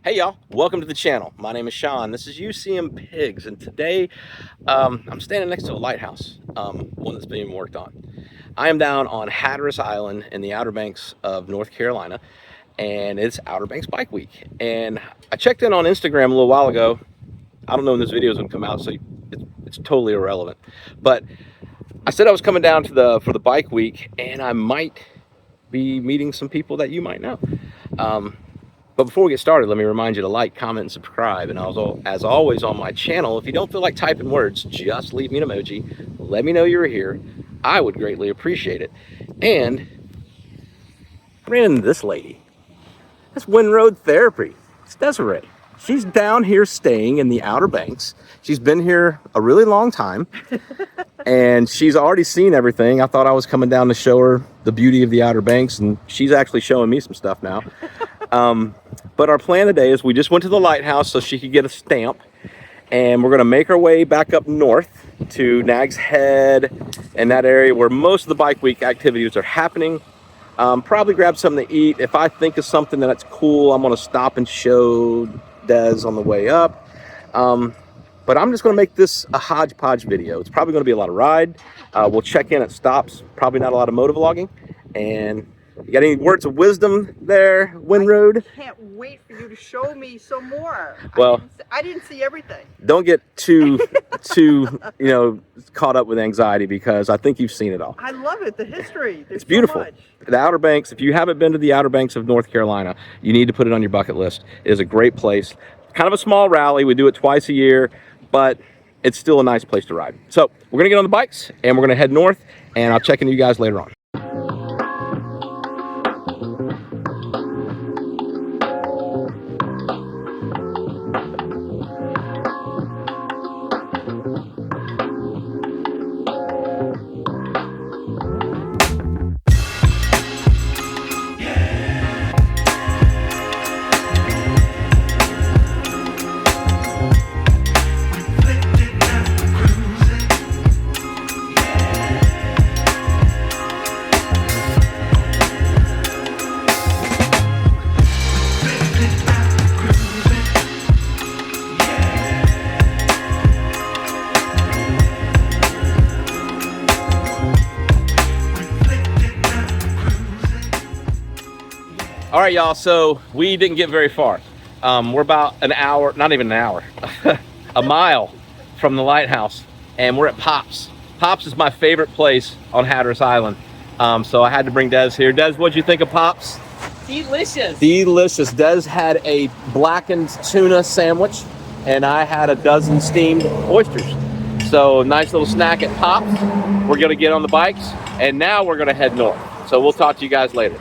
Hey y'all, welcome to the channel. My name is Sean. This is UCM Pigs, and today I'm standing next to a lighthouse, one that's being worked on. I am down on Hatteras Island in the Outer Banks of North Carolina, and it's Outer Banks Bike Week. And I checked in on Instagram a little while ago. I don't know when this video is going to come out, so it's totally irrelevant. But I said I was coming down to for the bike week, and I might be meeting some people that you might know. But before we get started, let me remind you to like, comment, and subscribe. And also, as always on my channel, if you don't feel like typing words, just leave me an emoji. Let me know you're here. I would greatly appreciate it. And I ran into this lady. That's Windroad Therapy. It's Desiree. She's down here staying in the Outer Banks. She's been here a really long time. And she's already seen everything. I thought I was coming down to show her the beauty of the Outer Banks, and she's actually showing me some stuff now. But our plan today is we just went to the lighthouse so she could get a stamp, and we're going to make our way back up north to Nag's Head and that area where most of the bike week activities are happening. Probably grab something to eat. If I think of something that's cool, I'm going to stop and show Des on the way up. But I'm just going to make this a hodgepodge video. It's probably going to be a lot of ride. We'll check in at stops. Probably not a lot of motovlogging. And you got any words of wisdom there, Windroad? I can't wait for you to show me some more. Well, I didn't see everything. Don't get too caught up with anxiety, because I think you've seen it all. I love it. The history. There's It's beautiful. So much. The Outer Banks, if you haven't been to the Outer Banks of North Carolina, you need to put it on your bucket list. It is a great place. Kind of a small rally. We do it twice a year, but it's still a nice place to ride. So we're going to get on the bikes and we're going to head north, and I'll check in with you guys later on. All right, y'all, so we didn't get very far. We're about an hour, not even an hour, a mile from the lighthouse, and we're at Pops. Pops is my favorite place on Hatteras Island, so I had to bring Des here. Des, what'd you think of Pops? Delicious. Delicious. Des had a blackened tuna sandwich, and I had a dozen steamed oysters. So nice little snack at Pops. We're gonna get on the bikes, and now we're gonna head north. So we'll talk to you guys later.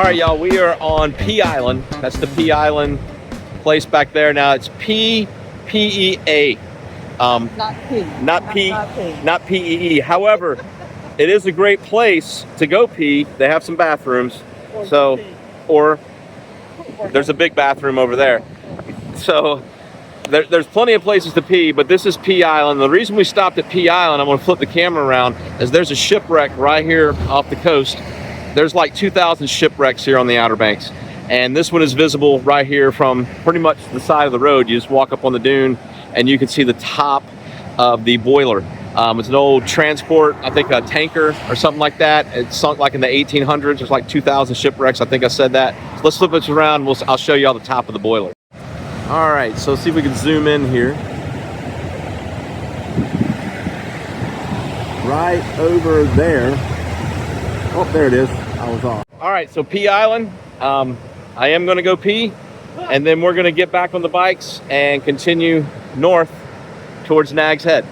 All right, y'all, we are on P Island. That's the P Island place back there. Now it's P-E-A. Not P. Not P-E-E. However, it is a great place to go pee. They have some bathrooms. Or there's a big bathroom over there. So there's plenty of places to pee, but this is P Island. The reason we stopped at P Island, I'm gonna flip the camera around, is there's a shipwreck right here off the coast. There's like 2,000 shipwrecks here on the Outer Banks. And this one is visible right here from pretty much the side of the road. You just walk up on the dune and you can see the top of the boiler. It's an old transport, I think a tanker or something like that. It sunk like in the 1800s. There's like 2,000 shipwrecks. I think I said that. So let's flip this around. I'll show you all the top of the boiler. All right, so see if we can zoom in here. Right over there. Oh, there it is. I was off. All right, so P Island. I am going to go pee, and then we're going to get back on the bikes and continue north towards Nag's Head.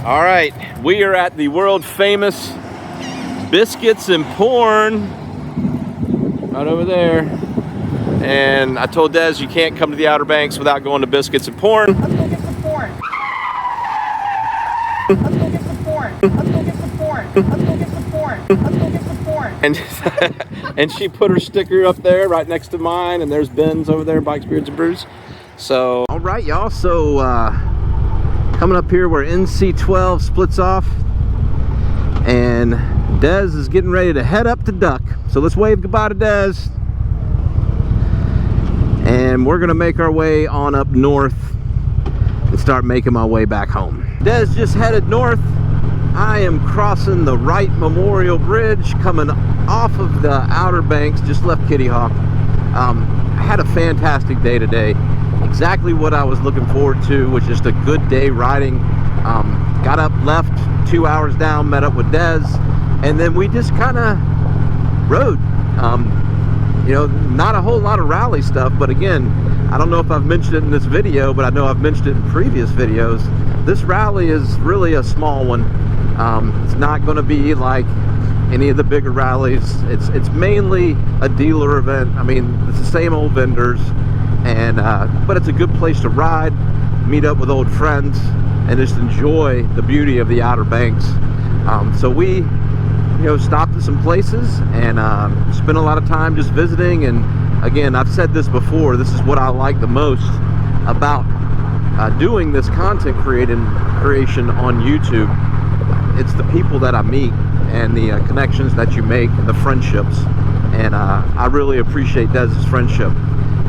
All right, we are at the world famous Biscuits and Porn right over there. And I told Des you can't come to the Outer Banks without going to Biscuits and Porn. Let's go get some porn. Let's go get some porn. Let's go get some porn. Let's go get some porn. Let's go get some porn. And she put her sticker up there right next to mine, and there's Ben's over there, Bikes, Beards, and Brews. So, all right, y'all. So, coming up here where NC12 splits off, and Des is getting ready to head up to Duck. So let's wave goodbye to Des. And we're gonna make our way on up north and start making my way back home. Des just headed north. I am crossing the Wright Memorial Bridge, coming off of the Outer Banks, just left Kitty Hawk. I had a fantastic day today. Exactly what I was looking forward to, was just a good day riding. Got up, left 2 hours down, met up with Des, and then we just kind of rode. You know, not a whole lot of rally stuff, but again, I don't know if I've mentioned it in this video, but I know I've mentioned it in previous videos. This rally is really a small one. It's not going to be like any of the bigger rallies. It's mainly a dealer event. I mean, it's the same old vendors, and but it's a good place to ride, meet up with old friends, and just enjoy the beauty of the Outer Banks. So we, stopped at some places and spent a lot of time just visiting. And again, I've said this before, this is what I like the most about doing this content creation on YouTube. It's the people that I meet and the connections that you make and the friendships. And I really appreciate Dez's friendship.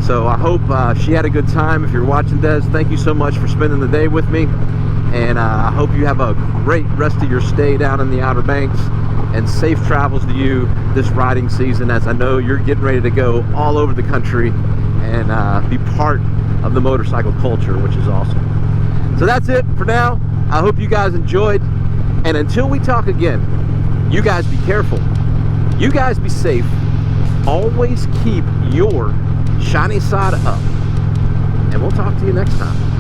So I hope she had a good time. If you're watching, Dez, thank you so much for spending the day with me. And I hope you have a great rest of your stay down in the Outer Banks, and safe travels to you this riding season, as I know you're getting ready to go all over the country and be part of the motorcycle culture, which is awesome. So that's it for now. I hope you guys enjoyed, and until we talk again, you guys be careful, you guys be safe, always keep your shiny side up, and we'll talk to you next time.